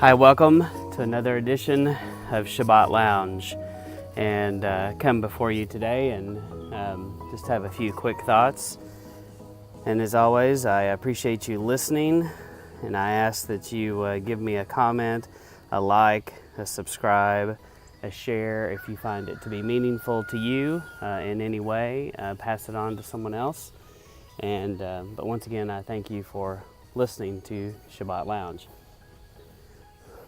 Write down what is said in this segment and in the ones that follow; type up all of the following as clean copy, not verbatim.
Hi, welcome to another edition of Shabbat Lounge, and come before you today and just have a few quick thoughts. And as always, I appreciate you listening, and I ask that you give me a comment, a like, a subscribe, a share if you find it to be meaningful to you in any way. Pass it on to someone else. And but once again, I thank you for listening to Shabbat Lounge.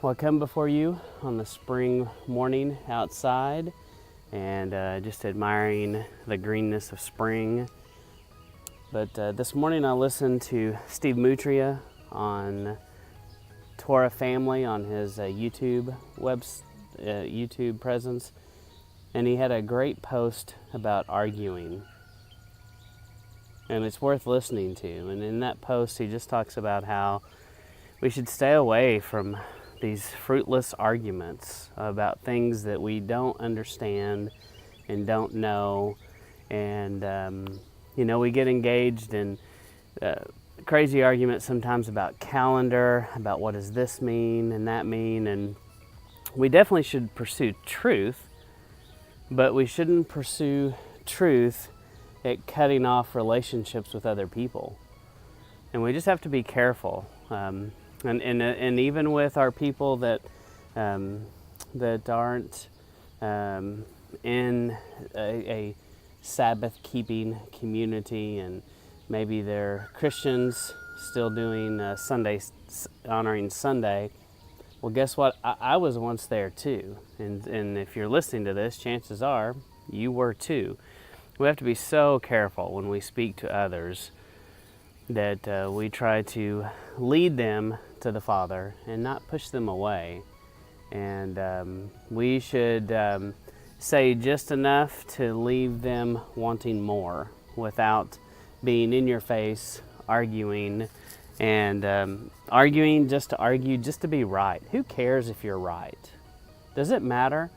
Well, I come before you on the spring morning outside and just admiring the greenness of spring. But this morning I listened to Steve Mutria on Torah Family on his YouTube presence, and he had a great post about arguing. And it's worth listening to. And in that post he just talks about how we should stay away from these fruitless arguments about things that we don't understand and don't know. And, we get engaged in crazy arguments sometimes about calendar, about what does this mean and that mean. And we definitely should pursue truth, but we shouldn't pursue truth at cutting off relationships with other people. And we just have to be careful. And even with our people that aren't in a Sabbath-keeping community, and maybe they're Christians still doing honoring Sunday. Well, guess what? I was once there too. And if you're listening to this, chances are you were too. We have to be so careful when we speak to others that we try to lead them to the Father and not push them away. And we should say just enough to leave them wanting more without being in your face, arguing, and arguing just to argue, just to be right. Who cares if you're right? Does it matter?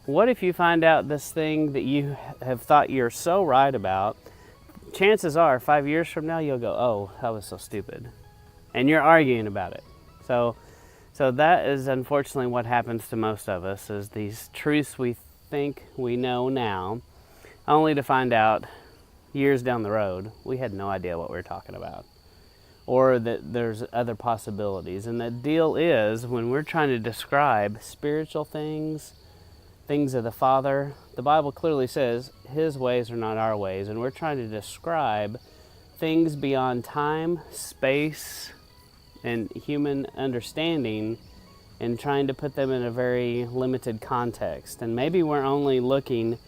What if you find out this thing that you have thought you're so right about? Chances are 5 years from now you'll go, oh, that was so stupid. And you're arguing about it. So that is unfortunately what happens to most of us, is these truths we think we know now, only to find out years down the road we had no idea what we were talking about, or that there's other possibilities. And the deal is, when we're trying to describe spiritual things of the Father, the Bible clearly says His ways are not our ways, and we're trying to describe things beyond time, space, and human understanding, and trying to put them in a very limited context. And maybe we're only looking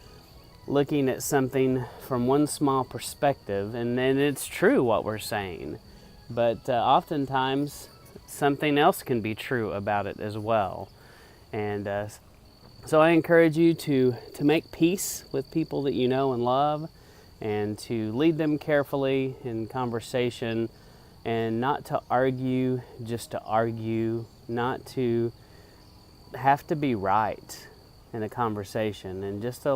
at something from one small perspective, and then it's true what we're saying. But oftentimes something else can be true about it as well. And so I encourage you to make peace with people that you know and love, and to lead them carefully in conversation, and not to argue just to argue, not to have to be right in a conversation, and just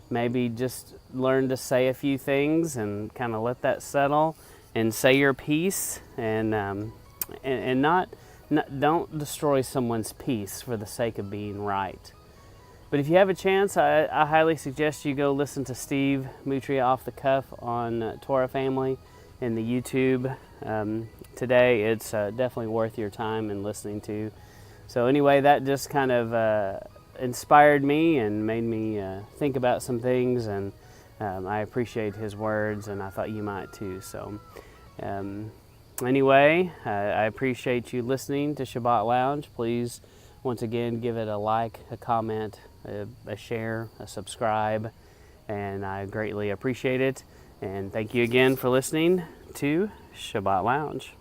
maybe just learn to say a few things and kind of let that settle and say your piece, and don't destroy someone's peace for the sake of being right. But if you have a chance, I highly suggest you go listen to Steve Mutria off the cuff on Torah Family in the YouTube today. It's definitely worth your time and listening to. So anyway, that just kind of inspired me and made me think about some things, and I appreciate his words, and I thought you might too. So anyway, I appreciate you listening to Shabbat Lounge. Please, once again, give it a like, a comment, a share, a subscribe, and I greatly appreciate it. And thank you again for listening to Shabbat Lounge.